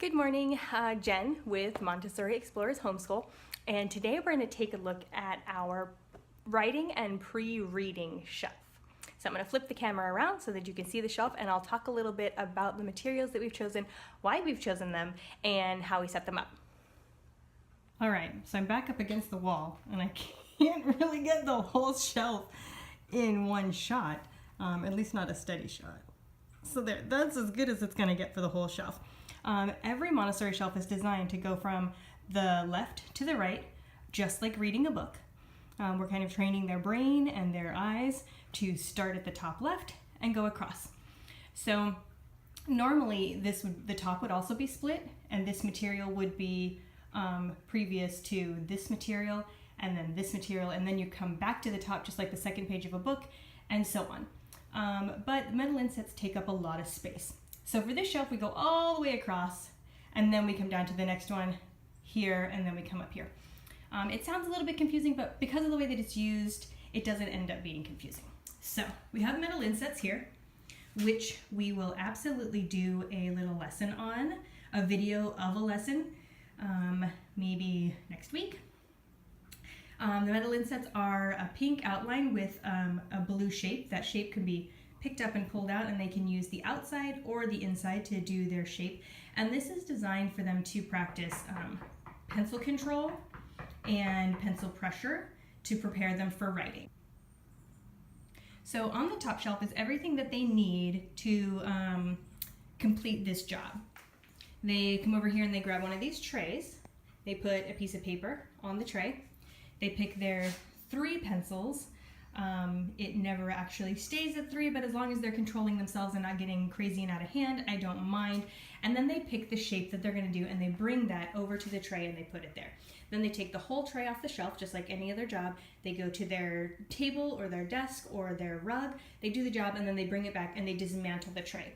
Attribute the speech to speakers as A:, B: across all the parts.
A: Good morning, Jen with Montessori Explorers Homeschool, and today we're going to take a look at our writing and pre-reading shelf. So I'm going to flip the camera around so that you can see the shelf, and I'll talk a little bit about the materials that we've chosen, why we've chosen them, and how we set them up.
B: All right, so I'm back up against the wall, and I can't really get the whole shelf in one shot, at least not a steady shot. So that's as good as it's going to get for the whole shelf. Every Montessori shelf is designed to go from the left to the right, just like reading a book. We're kind of training their brain and their eyes to start at the top left and go across. So normally the top would also be split, and this material would be previous to this material, and then this material, and then you come back to the top just like the second page of a book, and so on. But metal insets take up a lot of space. So for this shelf, we go all the way across, and then we come down to the next one here, and then we come up here. It sounds a little bit confusing, but because of the way that it's used, it doesn't end up being confusing. So we have metal insets here, which we will absolutely do a little lesson on, a video of a lesson, maybe next week. The metal insets are a pink outline with a blue shape. That shape can be picked up and pulled out, and they can use the outside or the inside to do their shape. And this is designed for them to practice pencil control and pencil pressure to prepare them for writing. So on the top shelf is everything that they need to complete this job. They come over here and they grab one of these trays. They put a piece of paper on the tray. They pick their 3 pencils. It never actually stays at 3, but as long as they're controlling themselves and not getting crazy and out of hand, I don't mind. And then they pick the shape that they're going to do, and they bring that over to the tray and they put it there. Then they take the whole tray off the shelf, just like any other job. They go to their table or their desk or their rug. They do the job, and then they bring it back and they dismantle the tray.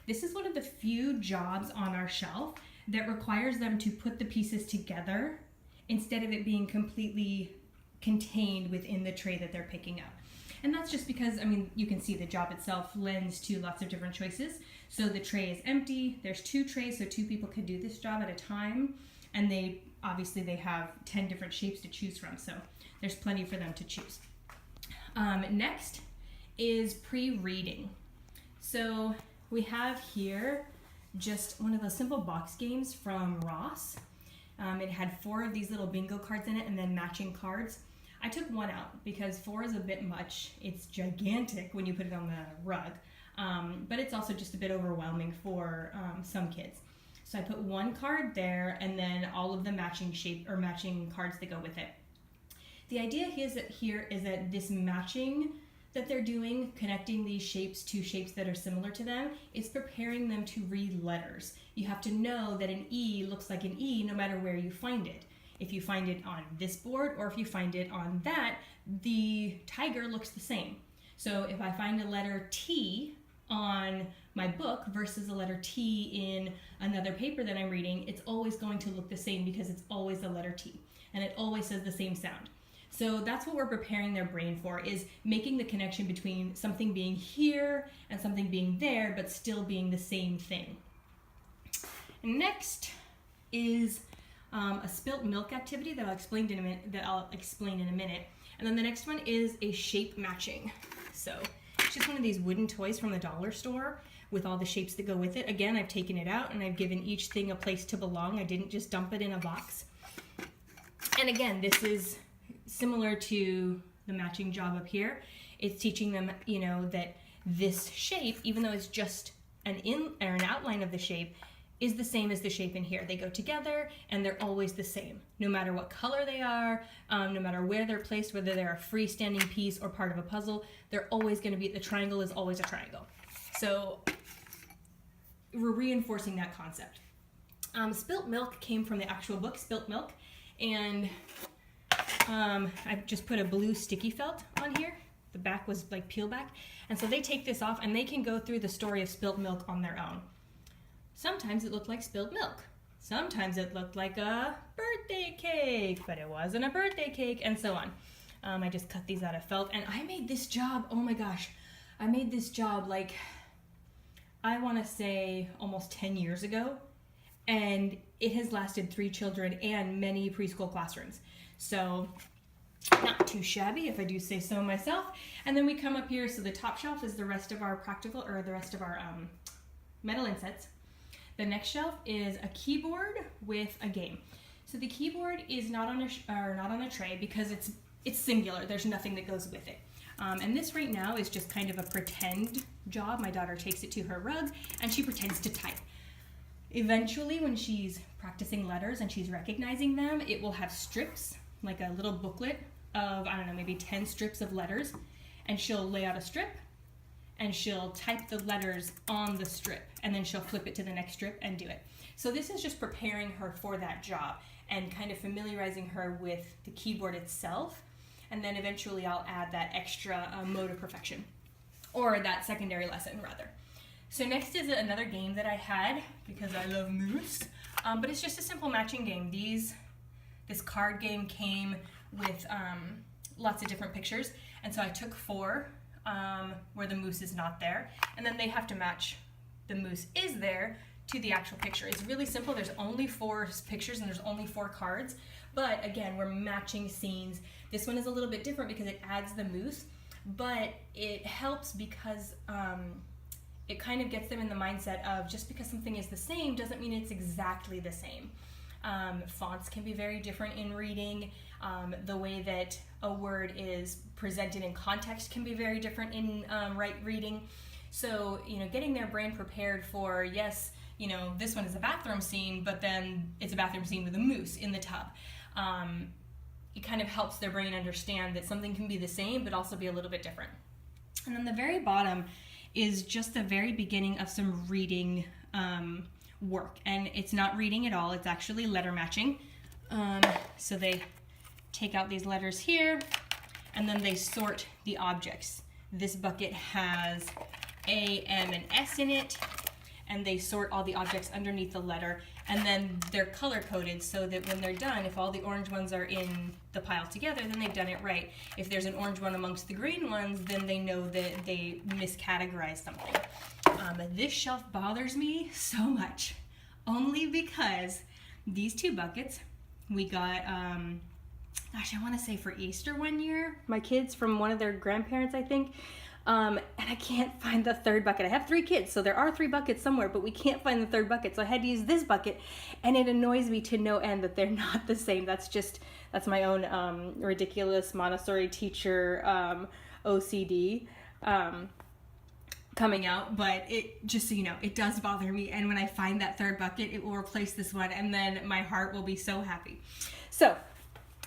B: This is one of the few jobs on our shelf that requires them to put the pieces together instead of it being completely contained within the tray that they're picking up. And that's just because, you can see the job itself lends to lots of different choices. So the tray is empty. There's 2 trays, so 2 people could do this job at a time. And they have 10 different shapes to choose from, so there's plenty for them to choose. Next is pre-reading. So we have here just one of those simple box games from Ross. It had 4 of these little bingo cards in it and then matching cards. I took 1 out because 4 is a bit much. It's gigantic when you put it on the rug, but it's also just a bit overwhelming for some kids. So I put 1 card there and then all of the matching cards that go with it. The idea is that this matching that they're doing, connecting these shapes to shapes that are similar to them, is preparing them to read letters. You have to know that an E looks like an E no matter where you find it. If you find it on this board or if you find it on that, the tiger looks the same. So if I find a letter T on my book versus a letter T in another paper that I'm reading, it's always going to look the same because it's always a letter T and it always says the same sound. So that's what we're preparing their brain for, is making the connection between something being here and something being there, but still being the same thing. Next is a spilt milk activity that I'll explain in a minute. And then the next one is a shape matching. So it's just one of these wooden toys from the dollar store with all the shapes that go with it. Again, I've taken it out and I've given each thing a place to belong. I didn't just dump it in a box. And again, this is similar to the matching job up here. It's teaching them, that this shape, even though it's just an outline of the shape, is the same as the shape in here. They go together and they're always the same. No matter what color they are, no matter where they're placed, whether they're a freestanding piece or part of a puzzle, they're always going to be, the triangle is always a triangle. So we're reinforcing that concept. Spilt milk came from the actual book, Spilt Milk, and I just put a blue sticky felt on here. The back was like peel back. And so they take this off and they can go through the story of spilt milk on their own. Sometimes it looked like spilled milk. Sometimes it looked like a birthday cake, but it wasn't a birthday cake, and so on. I just cut these out of felt, and I made this job, oh my gosh, I made this job like, I want to say almost 10 years ago.
A: and it has lasted 3 children and many preschool classrooms. So not too shabby, if I do say so myself. And then we come up here, so the top shelf is the rest of our practical, or the rest of our metal insets. The next shelf is a keyboard with a game. So the keyboard is not on a tray because it's singular. There's nothing that goes with it. And this right now is just kind of a pretend job. My daughter takes it to her rug and she pretends to type. Eventually, when she's practicing letters and she's recognizing them, it will have strips, like a little booklet of, I don't know, maybe 10 strips of letters, and she'll lay out a strip and she'll type the letters on the strip, and then she'll flip it to the next strip and do it. So this is just preparing her for that job and kind of familiarizing her with the keyboard itself, and then eventually I'll add that extra motor perfection, or that secondary lesson rather. So next is another game that I had because I love moose, but it's just a simple matching game. This card game came with lots of different pictures, and so I took 4 where the moose is not there, and then they have to match the moose is there to the actual picture. It's really simple. There's only 4 pictures and there's only 4 cards, but again, we're matching scenes. This one is a little bit different because it adds the moose, but it helps because it kind of gets them in the mindset of just because something is the same doesn't mean it's exactly the same. Fonts can be very different in reading. The way that a word is presented in context can be very different in reading. So, getting their brain prepared for, yes, this one is a bathroom scene, but then it's a bathroom scene with a moose in the tub. It kind of helps their brain understand that something can be the same, but also be a little bit different. And then the very bottom is just the very beginning of some reading work. And it's not reading at all, it's actually letter matching. So they take out these letters here, and then they sort the objects. This bucket has A, M, and S in it, and they sort all the objects underneath the letter, and then they're color-coded so that when they're done, if all the orange ones are in the pile together, then they've done it right. If there's an orange one amongst the green ones, then they know that they miscategorized something. This shelf bothers me so much, only because these 2 buckets we got, gosh, I want to say for Easter one year. My kids from one of their grandparents, I think. And I can't find the 3rd bucket. I have 3 kids, so there are 3 buckets somewhere, but we can't find the 3rd bucket. So I had to use this bucket, and it annoys me to no end that they're not the same. That's my own ridiculous Montessori teacher OCD coming out. But it, just so you know, it does bother me. And when I find that 3rd bucket, it will replace this one, and then my heart will be so happy. So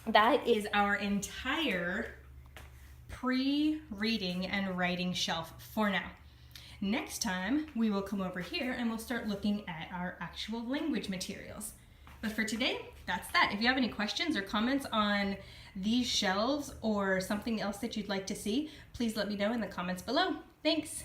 A: that is our entire pre-reading and writing shelf for now. Next time, we will come over here and we'll start looking at our actual language materials. But for today, that's that. If you have any questions or comments on these shelves or something else that you'd like to see, please let me know in the comments below. Thanks.